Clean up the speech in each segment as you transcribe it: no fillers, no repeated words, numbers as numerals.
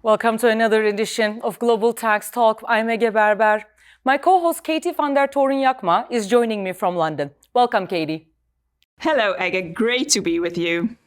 Welcome to another edition of Global Tax Talk. I'm Berber. My co-host Keetie van der Torren-Jakma is joining me from London. Welcome, Keetie. Hello, Ege. Great to be with you.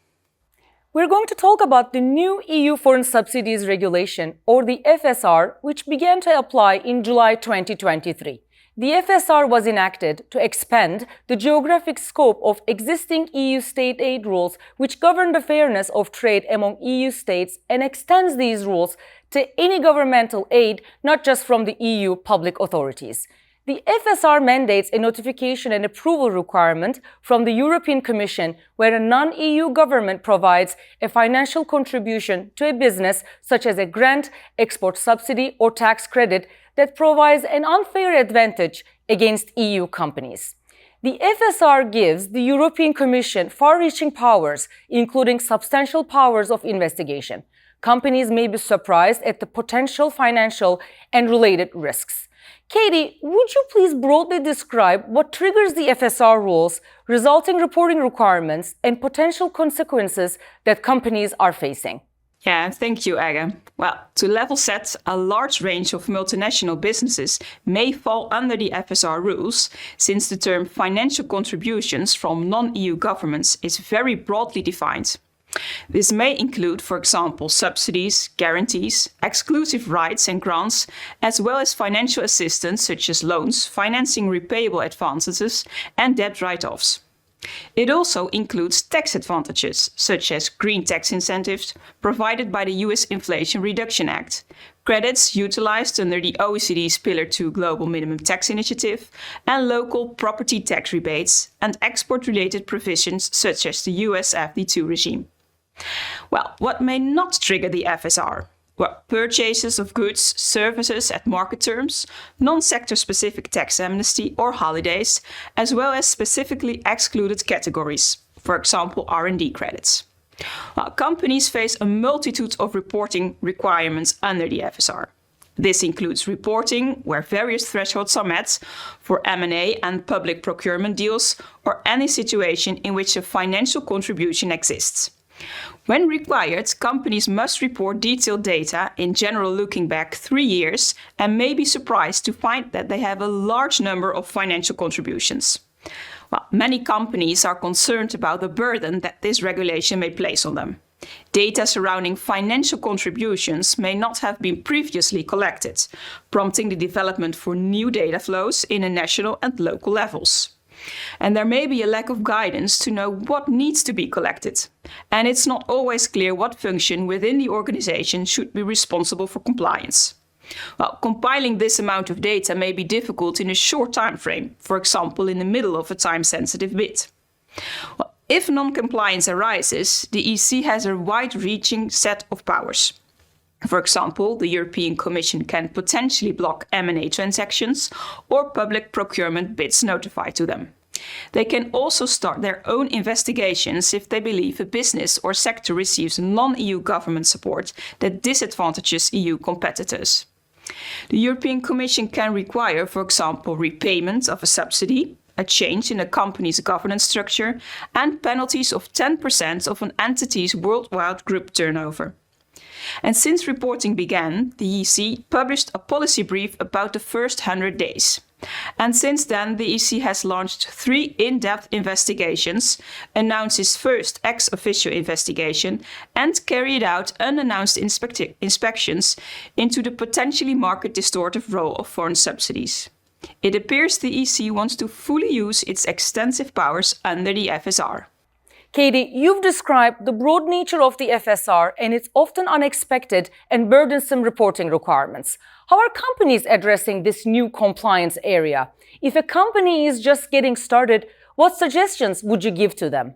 We're going to talk about the new EU Foreign Subsidies Regulation, or the FSR, which began to apply in July 2023. The FSR was enacted to expand the geographic scope of existing EU state aid rules, which govern the fairness of trade among EU states, and extends these rules to any governmental aid, not just from the EU public authorities. The FSR mandates a notification and approval requirement from the European Commission where a non-EU government provides a financial contribution to a business, such as a grant, export subsidy, or tax credit that provides an unfair advantage against EU companies. The FSR gives the European Commission far-reaching powers, including substantial powers of investigation. Companies may be surprised at the potential financial and related risks. Keetie, would you please broadly describe what triggers the FSR rules, resulting reporting requirements, and potential consequences that companies are facing? Yeah, thank you, Ege. Well, to level set, a large range of multinational businesses may fall under the FSR rules, since the term financial contributions from non-EU governments is very broadly defined. This may include, for example, subsidies, guarantees, exclusive rights and grants, as well as financial assistance such as loans, financing repayable advances, and debt write-offs. It also includes tax advantages, such as green tax incentives provided by the US Inflation Reduction Act, credits utilized under the OECD's Pillar 2 Global Minimum Tax Initiative, and local property tax rebates, and export-related provisions such as the US FD2 regime. Well, what may not trigger the FSR? Well, purchases of goods, services at market terms, non-sector specific tax amnesty or holidays, as well as specifically excluded categories, for example, R&D credits. Well, companies face a multitude of reporting requirements under the FSR. This includes reporting where various thresholds are met for M&A and public procurement deals, or any situation in which a financial contribution exists. When required, companies must report detailed data, in general looking back 3 years, and may be surprised to find that they have a large number of financial contributions. Well, many companies are concerned about the burden that this regulation may place on them. Data surrounding financial contributions may not have been previously collected, prompting the development for new data flows in the national and local levels. And there may be a lack of guidance to know what needs to be collected. And it's not always clear what function within the organization should be responsible for compliance. Well, compiling this amount of data may be difficult in a short time frame, for example, in the middle of a time-sensitive bid. Well, if non-compliance arises, the EC has a wide-reaching set of powers. For example, the European Commission can potentially block M&A transactions or public procurement bids notified to them. They can also start their own investigations if they believe a business or sector receives non-EU government support that disadvantages EU competitors. The European Commission can require, for example, repayment of a subsidy, a change in a company's governance structure, and penalties of 10% of an entity's worldwide group turnover. And since reporting began, the EC published a policy brief about the first 100 days. And since then, the EC has launched 3 in-depth investigations, announced its first ex officio investigation, and carried out unannounced inspections into the potentially market distortive role of foreign subsidies. It appears the EC wants to fully use its extensive powers under the FSR. Keetie, you've described the broad nature of the FSR and its often unexpected and burdensome reporting requirements. How are companies addressing this new compliance area? If a company is just getting started, what suggestions would you give to them?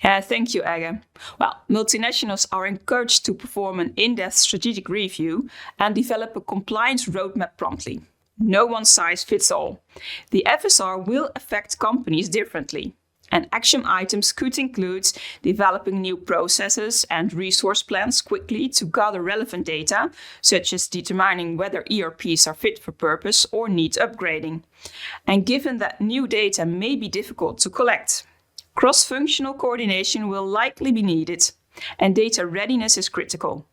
Yeah, thank you, Ege. Well, multinationals are encouraged to perform an in-depth strategic review and develop a compliance roadmap promptly. No one size fits all. The FSR will affect companies differently. And action items could include developing new processes and resource plans quickly to gather relevant data, such as determining whether ERPs are fit for purpose or need upgrading. And given that new data may be difficult to collect, cross-functional coordination will likely be needed, and data readiness is critical.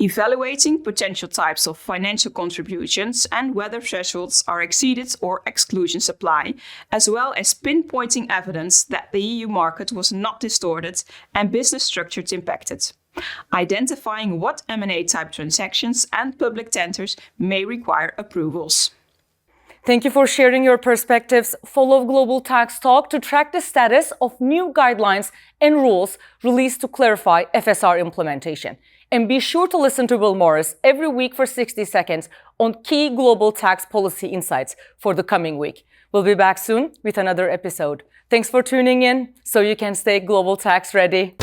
evaluating potential types of financial contributions and whether thresholds are exceeded or exclusions apply, as well as pinpointing evidence that the EU market was not distorted and business structures impacted. Identifying what M&A type transactions and public tenders may require approvals. Thank you for sharing your perspectives. Follow Global Tax Talk to track the status of new guidelines and rules released to clarify FSR implementation. And be sure to listen to Will Morris every week for 60 seconds on key global tax policy insights for the coming week. We'll be back soon with another episode. Thanks for tuning in so you can stay global tax ready.